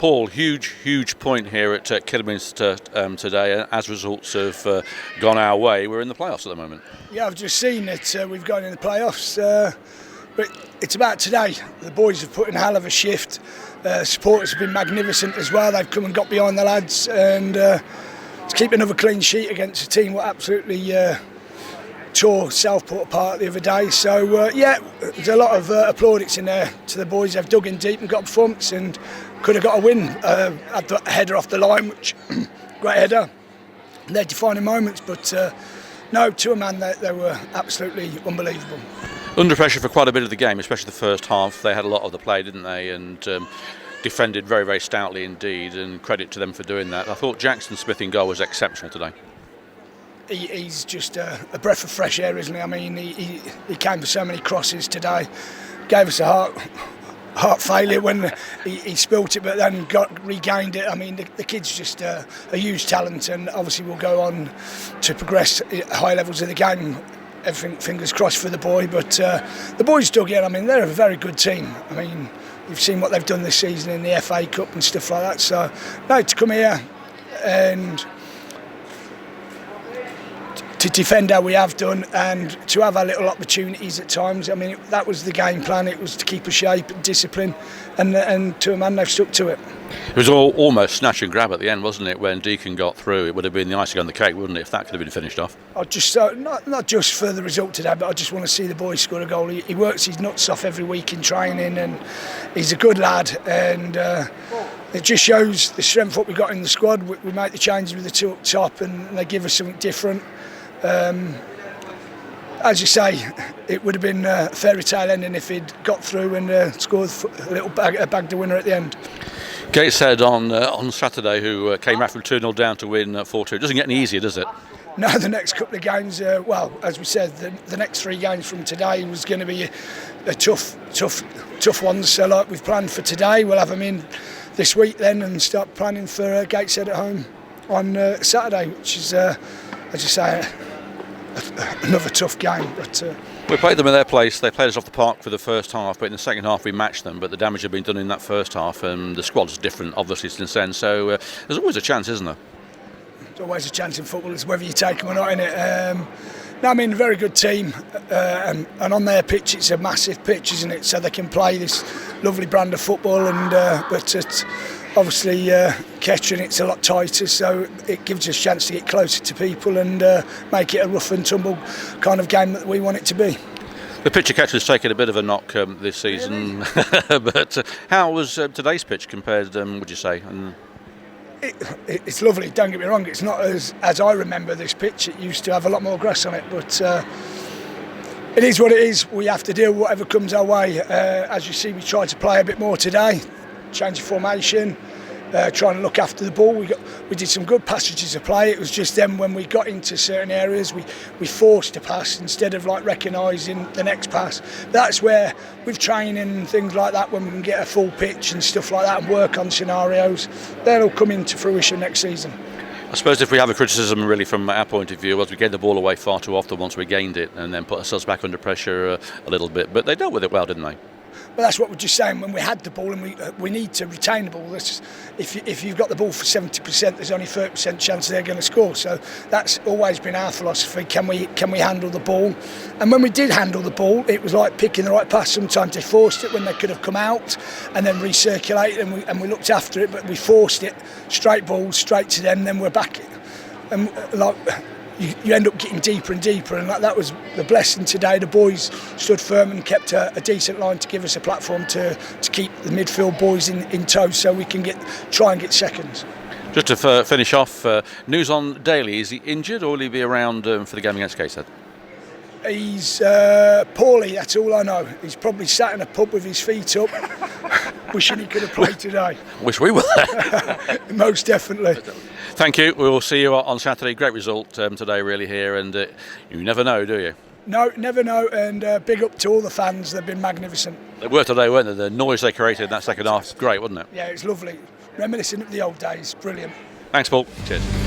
Paul, huge point here at Kidderminster today. As results have gone our way, we're in the playoffs at the moment. Yeah, I've just seen that we've gone in the playoffs, but it's about today. The boys have put in a hell of a shift. Supporters have been magnificent as well. They've come and got behind the lads, and to keep another clean sheet against a team what absolutely tore Southport apart the other day. So yeah, there's a lot of plaudits in there to the boys. They've dug in deep and got a performance and could have got a win. Had the header off the line, which great header. They're defining moments, but no, to a man, they were absolutely unbelievable. Under pressure for quite a bit of the game, especially the first half. They had a lot of the play, didn't they? And defended very stoutly indeed, and credit to them for doing that. I thought Jackson Smith in goal was exceptional today. He's just a breath of fresh air, isn't he? I mean, he came for so many crosses today, gave us a heart failure when he spilt it, but then regained it. I mean, the kid's just a huge talent, and obviously will go on to progress at high levels of the game. Everything, fingers crossed for the boy, but the boys dug in. I mean, they're a very good team. I mean, you've seen what they've done this season in the FA Cup and stuff like that. So, no, to come here and to defend how we have done and to have our little opportunities at times. I mean, that was the game plan. It was to keep a shape and discipline, and to a man, they've stuck to it. It was almost snatch and grab at the end, wasn't it? When Deacon got through, it would have been the icing on the cake, wouldn't it, if that could have been finished off? I just not just for the result today, but I just want to see the boy score a goal. He works his nuts off every week in training, and he's a good lad, and it just shows the strength what we got in the squad. We make the changes with the two up top, and they give us something different. As you say, it would have been a fairy tale ending if he'd got through and scored bagged the winner at the end. Gateshead on Saturday, who came back from 2-0 down to win 4-2. Doesn't get any easier, does it? No, the next couple of games, well, as we said, the next 3 games from today was going to be a tough ones. So like we've planned for today, we'll have them in this week then and start planning for Gateshead at home on Saturday, which is, as you say, another tough game. But we played them in their place. They played us off the park for the first half, but in the second half we matched them. But the damage had been done in that first half, and the squad's different, obviously, since then. So there's always a chance, isn't there? There's always a chance in football. It's whether you take them or not, innit? No, I mean, a very good team, and on their pitch, it's a massive pitch, isn't it? So they can play this lovely brand of football, and but obviously Kettering, it's a lot tighter, so it gives us a chance to get closer to people and make it a rough and tumble kind of game that we want it to be. The pitch at Kettering's taken a bit of a knock this season, really? But how was today's pitch compared, would you say? It's lovely, don't get me wrong, it's not as I remember this pitch. It used to have a lot more grass on it, but it is what it is. We have to deal with whatever comes our way. As you see, we tried to play a bit more today, change of formation, trying to look after the ball. We did some good passages of play. It was just then when we got into certain areas, we forced a pass instead of like recognising the next pass. That's where with training and things like that, when we can get a full pitch and stuff like that and work on scenarios, that'll come into fruition next season. I suppose if we have a criticism really from our point of view, was we gave the ball away far too often once we gained it and then put ourselves back under pressure a little bit. But they dealt with it well, didn't they? But that's what we're just saying. When we had the ball, and we need to retain the ball. If you've got the ball for 70%, there's only 30% chance they're going to score. So that's always been our philosophy. Can we handle the ball? And when we did handle the ball, it was like picking the right pass. Sometimes they forced it when they could have come out and then recirculate, and we looked after it. But we forced it straight balls straight to them. Then we're back, and like. You end up getting deeper and deeper, and that was the blessing today. The boys stood firm and kept a decent line to give us a platform to keep the midfield boys in tow, so we can try and get seconds. Just to finish off, news on Daly. Is he injured, or will he be around for the game against Gateshead? He's poorly, that's all I know. He's probably sat in a pub with his feet up, wishing he could have played today. Wish we were there. Most definitely. Thank you. We'll see you on Saturday. Great result today, really, here, and you never know, do you? No, never know, and big up to all the fans. They've been magnificent. They were today, weren't they? The noise they created in that second half, great, wasn't it? Yeah, it was lovely. Reminiscent of the old days. Brilliant. Thanks, Paul. Cheers.